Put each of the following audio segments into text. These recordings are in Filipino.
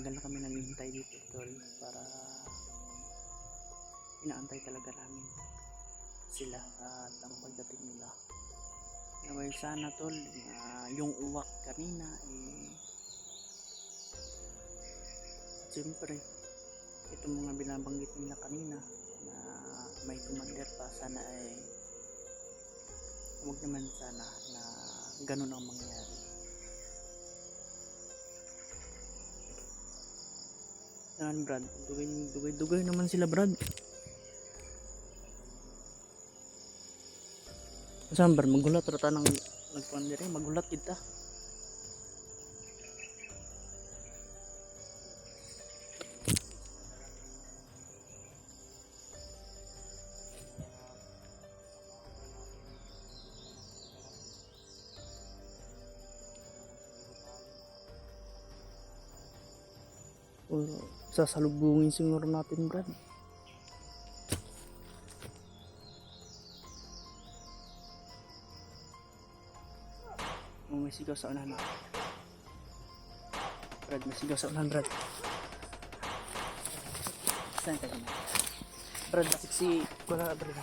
matagal na kami naghihintay dito tol, para inaantay talaga namin sila at ang pagdating nila. Naway sana tol, yung uwak kanina siyempre itong mga binabanggit nila kanina na may commander pa, sana huwag naman sana na ganun ang mangyari. Yan Brad, dugay naman sila Brad. Saan Brad, magulat rata ng nagpandere, magulat kita. Sasalubungin siguro natin Brad. May sigaw sa unahan Brad, may sigaw sa unahan Brad. Saan ka na Brad, basik si wala Brad.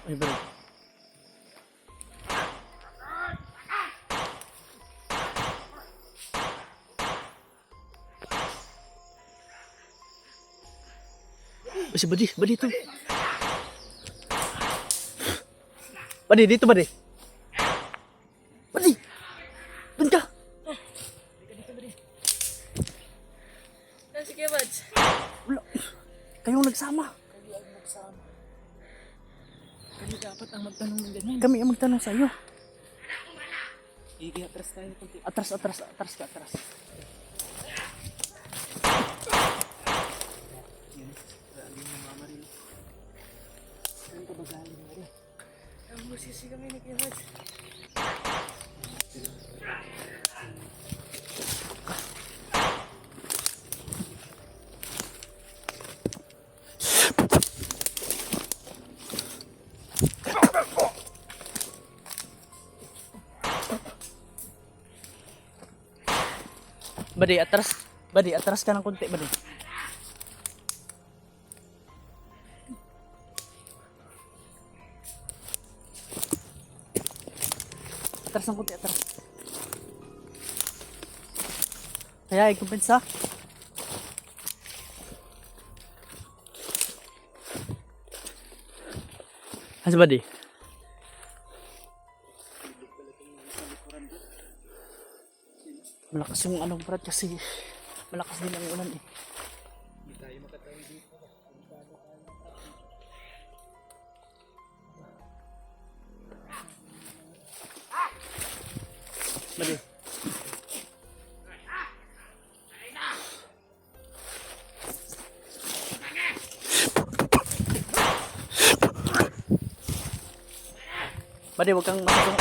Ay Brad, si Badi ito. Badi, dito Badi. Badi, doon ka. Sige, Bad. Wala, kayong nagsama. Kami dapat ang magtanong ng ganyan. Kami ang magtanong sa iyo. Atras tayo. Atras ka. Saan ka ba galing mo rin? Ang musisi kami ni Kibad. Badi, atras ka ng konti, Badi. Atras ng konti, atras. Kaya, ikumpinsa. Asa Badi? Malakas yung anong Brad kasi malakas din ang ulan eh. Hindi tayo makatawid dito. Badi. Badi, huwag kang masasong.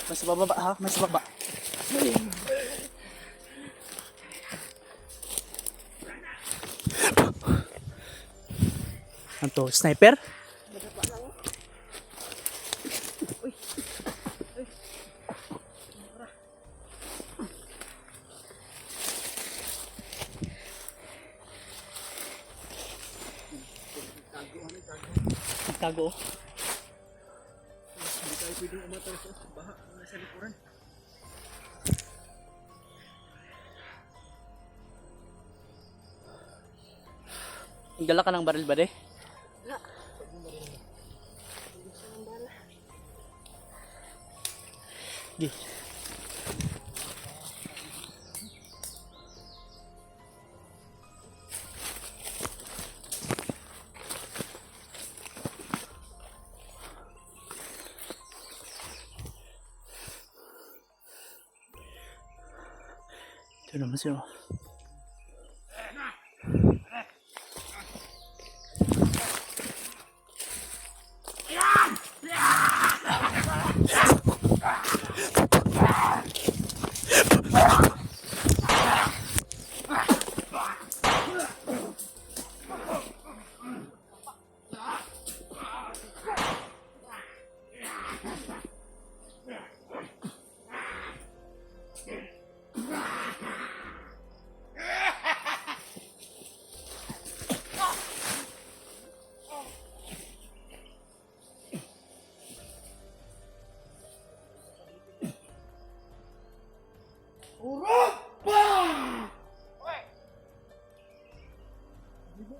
Mas bababa ha, mas bababa. Ano sniper? Tago. Hindi tayo pwedeng umatras sa baha na nasa likuran. Dala ka ng baril ba de? Wala. Di. Ito naman siya.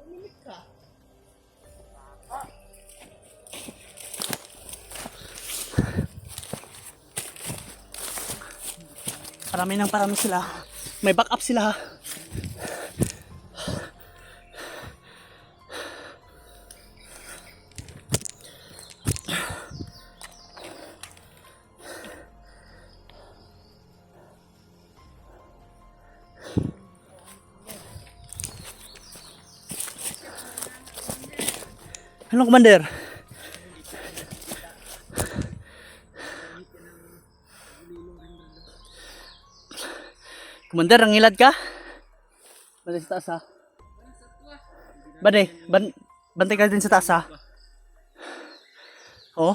Umilit ka. Parami sila. May backup sila. Anong commander? Commander, ang ngilad ka? Bantay sa taas ha? Bantay ka din sa taas ha? Oh?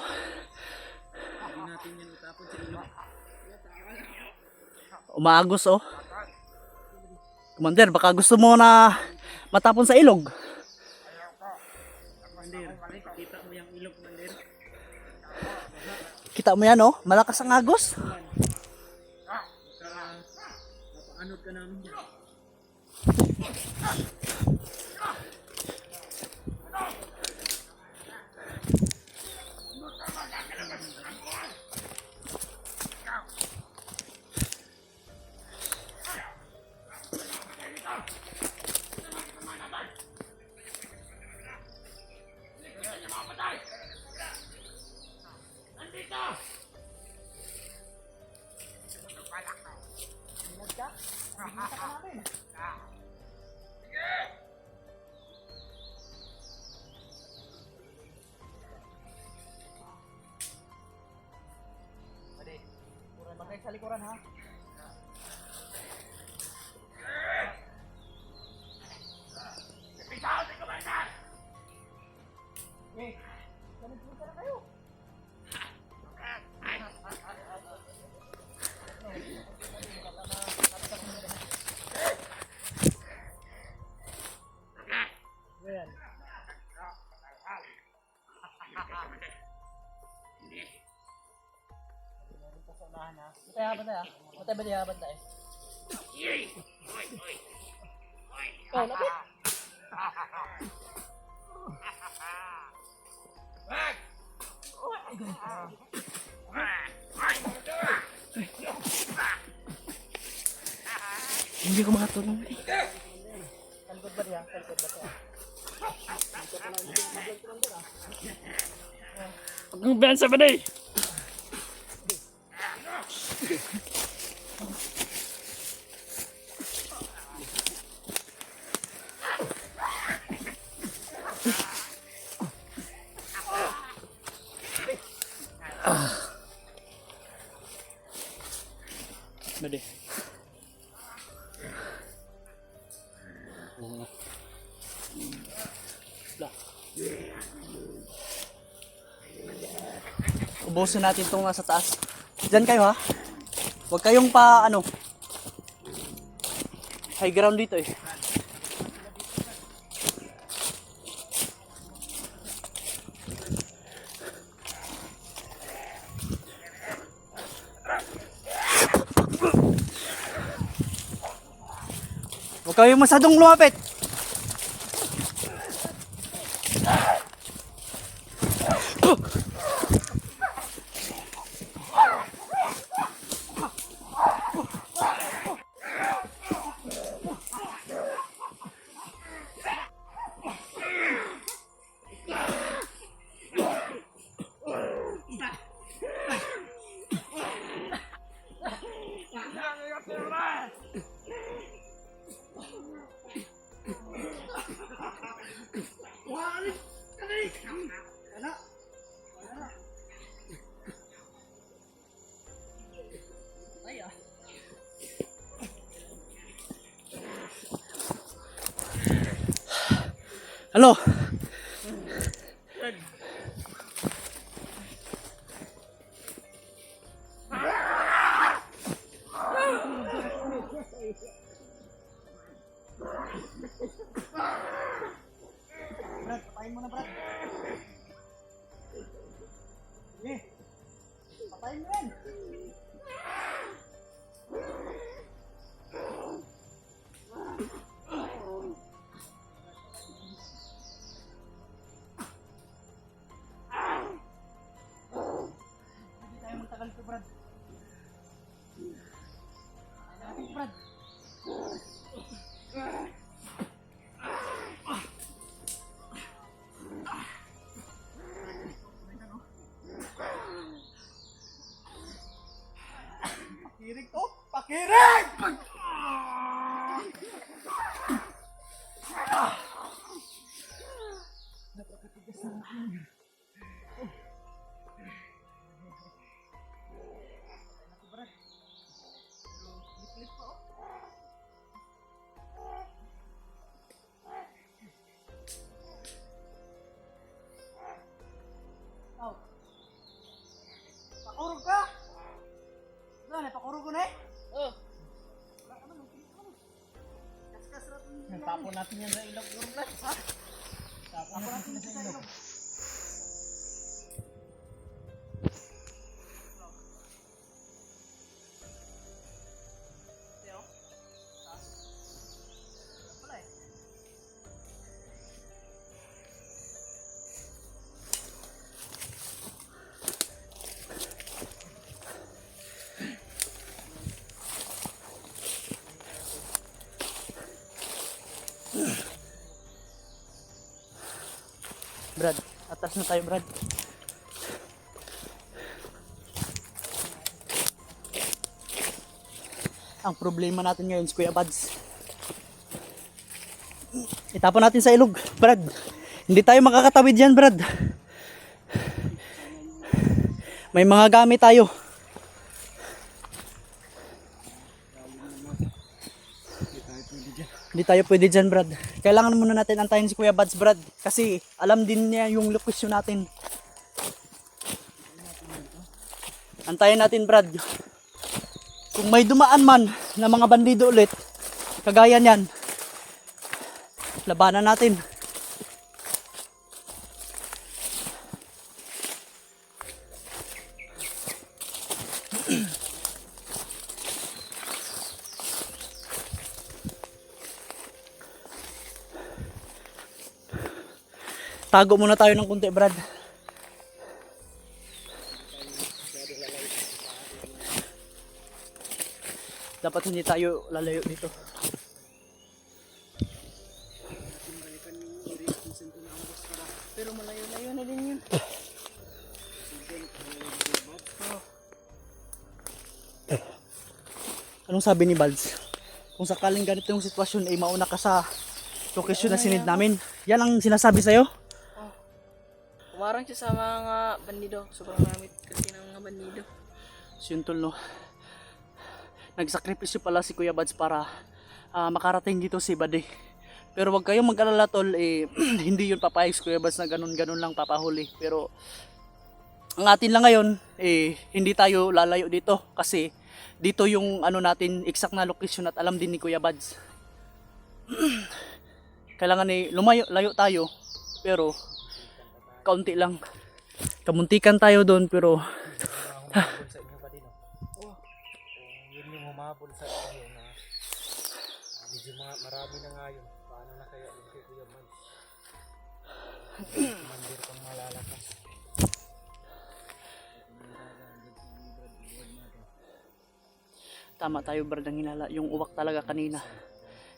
Umaagos oh. Commander, baka gusto mo na matapon sa ilog. Kita mo yung ilog, Commander. Kita mo yan oh, malakas ang agos. Papaanod ka namin dyan. Bantay sa likuran ha? Bantay. Oh, lapit. Hindi ko makatulong. Kalkod ba diya? Huwag kang bansa ba day? Bade. Ubusin natin itong nasa taas. Diyan kayo ha. Huwag kayong high ground dito eh. Huwag kayong masadong lumapit. Halo. Brad, patayin mo na, Brad. Sige. Patayin mo yan. Brad. Natin, Brad. Pakirig to! Pakirig! Napakatigas na akin. Oh. Pakurog ka! Ano, pakurog ko na eh? Oh, Kaskas natin yan. tapon natin yan sa ilog, Urlan. Ha? Tapon natin yan sa ilog. Wala eh. Brad, atas na tayo, Brad. Ang problema natin ngayon si Kuya Bads. Itapon natin sa ilog, Brad. Hindi tayo makakatawid yan, Brad. May mga gamit tayo. Hindi tayo pwede dyan, Brad. Kailangan muna natin antayin si Kuya Bads, Brad. Kasi alam din niya yung location natin. Antayin natin, Brad. Kung may dumaan man na mga bandido ulit, kagaya niyan, labanan natin. Tago muna tayo ng kunti, Brad. Dapat hindi tayo lalayo dito. Pero malayo-layo na din yun. Anong sabi ni Balds? Kung sakaling ganito yung sitwasyon ay mauna ka sa location na sinid namin. Yan ang sinasabi sa'yo? Umarang siya sa mga bandido. Sobrang ramit kasi ng mga bandido. So yun, tol, no? Nagsakripisyo pala si Kuya Bads para makarating dito si Bade. Pero wag kayong mag-alala, tol, hindi yun papayag si Kuya Bads na ganun-ganun lang papahuli. Pero ang atin lang ngayon, hindi tayo lalayo dito kasi dito yung ano natin, exact na location at alam din ni Kuya Bads. Kailangan lumayo tayo, pero kaunti lang. Kamuntikan tayo doon, pero Humabol sa inyo ba din? Oh. Kung yun yung humabol sa inyo na medyo marami na nga yun. Paano na kaya yung kay Kuya Mads? Mandir pang malalakas. tama tayo, Brad, ang hinala. Yung uwak talaga kanina.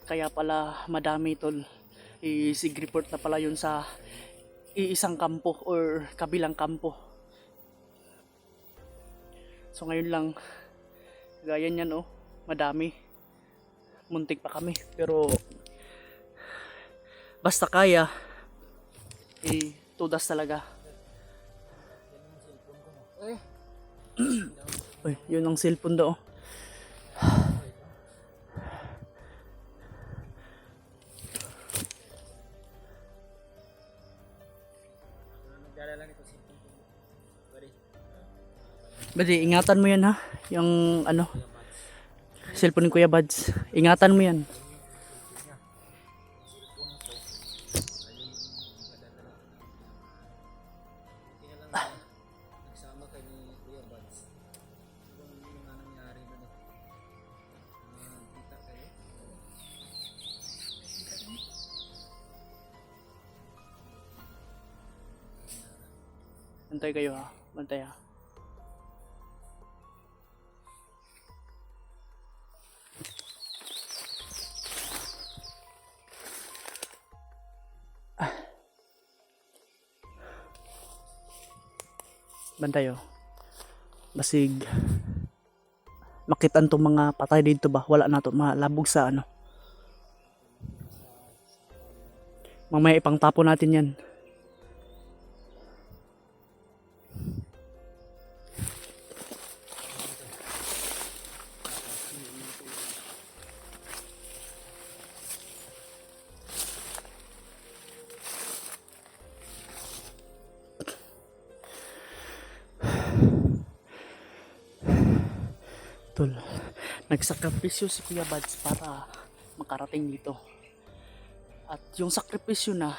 Kaya pala madami, tol. Sig report na pala yun sa iisang kampo or kabilang kampo. So ngayon lang, gaya niyan, oh, madami. Muntik pa kami, pero basta kaya, tudas talaga. Uy, yun ang cellphone daw. Nagdalala nito si Buddy. Badi, ingatan mo yan, ha? Yung ano, cellphone ni Kuya Bads. Ingatan mo yan. Nagsama kay ni Kuya Buds. Ano bang yung nangyari doon eh? Kita kayo? Bantay kayo, ha? Bantay, ha? Bantayo. Basig makitan tong mga patay dito ba, wala na to malabog sa ano. Mamaya ipang tapo natin yan. Tol, nagsakripisyo si Kuya Bads para makarating dito. At yung sakripisyo na